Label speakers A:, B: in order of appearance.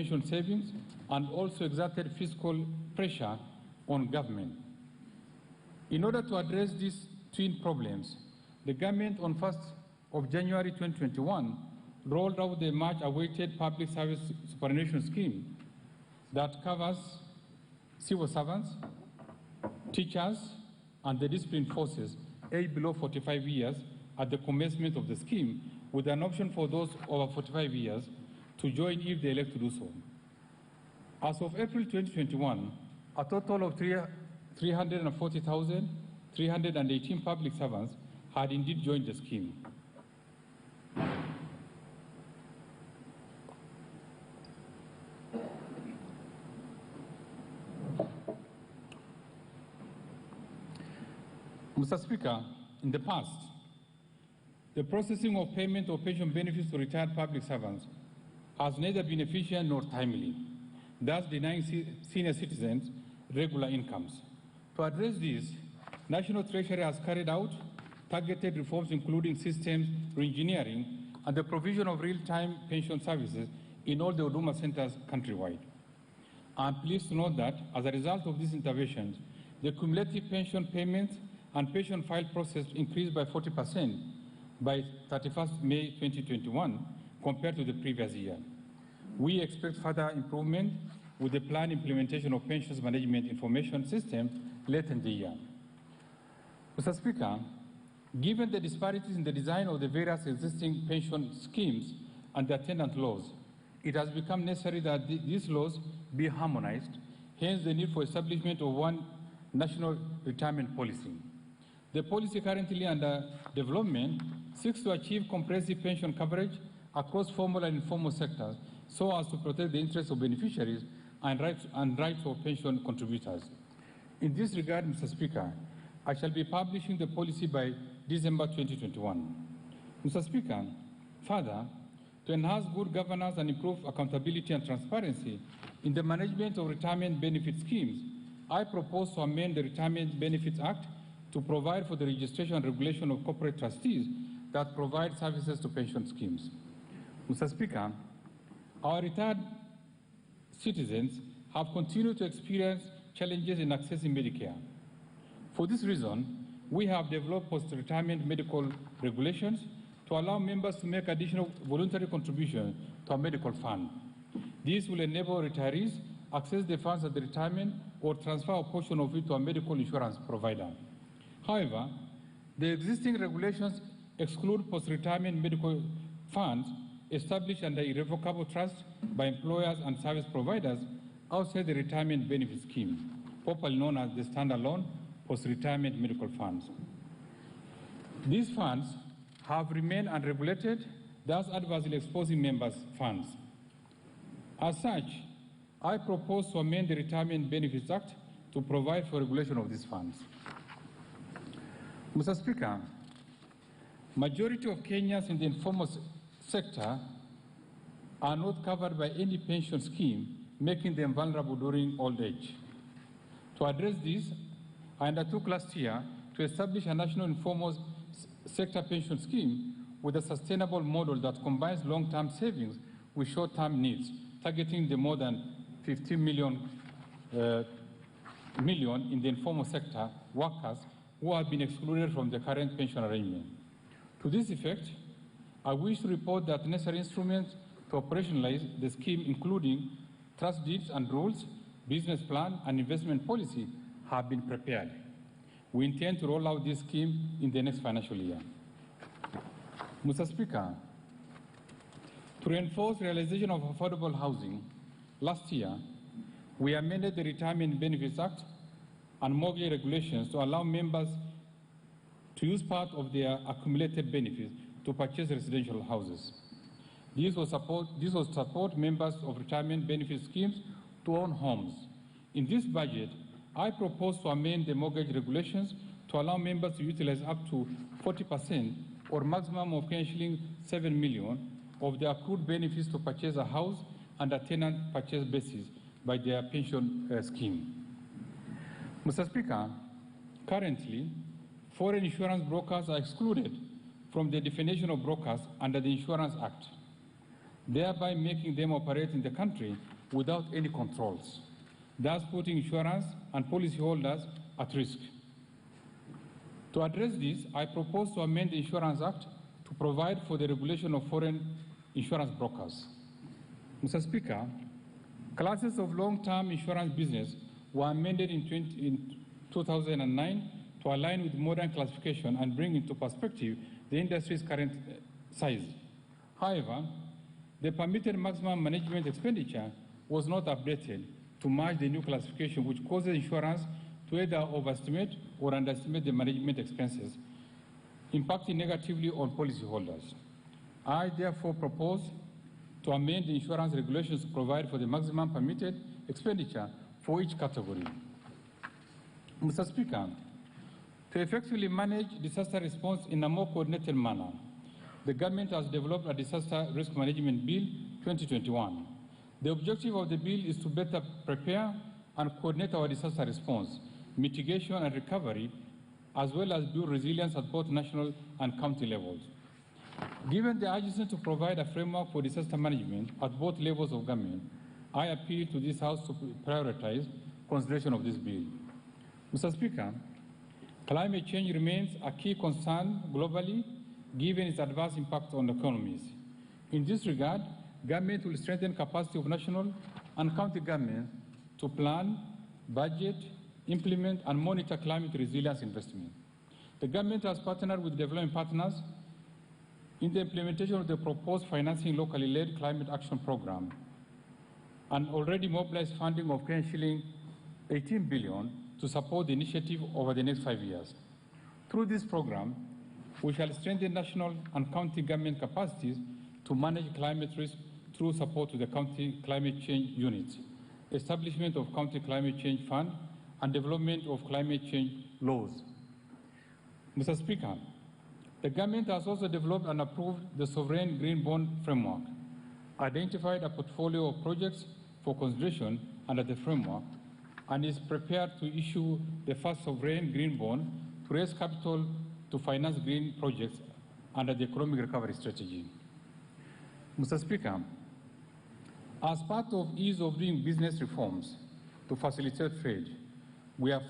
A: pension savings and also exerted fiscal pressure on government. In order to address these twin problems, the government on 1st of January 2021 rolled out the much-awaited public service superannuation scheme that covers civil servants, teachers, and the disciplined forces aged below 45 years at the commencement of the scheme, with an option for those over 45 years to join if they elect to do so. As of April 2021, a total of 340,318 public servants had indeed joined the scheme. Mr. Speaker, in the past, the processing of payment of pension benefits to retired public servants has neither been efficient nor timely, thus denying senior citizens regular incomes. To address this, National Treasury has carried out targeted reforms including systems reengineering and the provision of real-time pension services in all the Huduma centers countrywide. I am pleased to note that as a result of these interventions, the cumulative pension payments and pension file process increased by 40% by 31st May 2021 compared to the previous year. We expect further improvement with the planned implementation of pensions management information system late in the year. Mr. Speaker, given the disparities in the design of the various existing pension schemes and the attendant laws, it has become necessary that these laws be harmonized, hence the need for establishment of one national retirement policy. The policy currently under development seeks to achieve comprehensive pension coverage across formal and informal sectors so as to protect the interests of beneficiaries and rights of pension contributors. In this regard, Mr. Speaker, I shall be publishing the policy by December 2021. Mr. Speaker, further, to enhance good governance and improve accountability and transparency in the management of retirement benefit schemes, I propose to amend the Retirement Benefits Act to provide for the registration and regulation of corporate trustees that provide services to pension schemes. Mr. Speaker, our retired citizens have continued to experience challenges in accessing Medicare. For this reason, we have developed post-retirement medical regulations to allow members to make additional voluntary contributions to a medical fund. This will enable retirees access the funds at the retirement or transfer a portion of it to a medical insurance provider. However, the existing regulations exclude post-retirement medical funds established under irrevocable trust by employers and service providers outside the retirement benefit scheme, popularly known as the standalone post-retirement medical funds. These funds have remained unregulated, thus adversely exposing members' funds. As such, I propose to amend the Retirement Benefits Act to provide for regulation of these funds. Mr. Speaker, majority of Kenyans in the informal sector are not covered by any pension scheme, making them vulnerable during old age. To address this, I undertook last year to establish a national informal sector pension scheme with a sustainable model that combines long-term savings with short-term needs, targeting the more than 15 million in the informal sector workers who have been excluded from the current pension arrangement. To this effect, I wish to report that necessary instruments to operationalize the scheme, including trust deeds and rules, business plan, and investment policy, have been prepared. We intend to roll out this scheme in the next financial year. Mr. Speaker, to reinforce realization of affordable housing, last year, we amended the Retirement Benefits Act and mortgage regulations to allow members to use part of their accumulated benefits to purchase residential houses. This will support members of retirement benefit schemes to own homes. In this budget, I propose to amend the mortgage regulations to allow members to utilize up to 40% or maximum of shilling 7 million of the accrued benefits to purchase a house and a tenant purchase basis by their pension scheme. Mr. Speaker, currently, foreign insurance brokers are excluded from the definition of brokers under the Insurance Act, thereby making them operate in the country without any controls, thus putting insurance and policyholders at risk. To address this, I propose to amend the Insurance Act to provide for the regulation of foreign insurance brokers. Mr. Speaker, classes of long-term insurance business were amended in 2009 to align with modern classification and bring into perspective the industry's current size. However, the permitted maximum management expenditure was not updated to match the new classification, which causes insurance to either overestimate or underestimate the management expenses, impacting negatively on policyholders. I therefore propose to amend the insurance regulations to provide for the maximum permitted expenditure for each category. Mr. Speaker, to effectively manage disaster response in a more coordinated manner, the government has developed a Disaster Risk Management Bill 2021. The objective of the bill is to better prepare and coordinate our disaster response, mitigation and recovery, as well as build resilience at both national and county levels. Given the urgency to provide a framework for disaster management at both levels of government, I appeal to this House to prioritize consideration of this bill. Mr. Speaker, climate change remains a key concern globally, given its adverse impact on economies. In this regard, government will strengthen capacity of national and county governments to plan, budget, implement, and monitor climate resilience investment. The government has partnered with development partners in the implementation of the proposed financing locally led climate action program and already mobilized funding of shilling 18 billion to support the initiative over the next 5 years. Through this program, we shall strengthen national and county government capacities to manage climate risk through support to the county climate change units, establishment of county climate change fund, and development of climate change laws. Mr. Speaker, the government has also developed and approved the Sovereign Green Bond Framework, identified a portfolio of projects for consideration under the framework, and is prepared to issue the first sovereign green bond to raise capital to finance green projects under the economic recovery strategy. Mr. Speaker, as part of ease of doing business reforms to facilitate trade, we are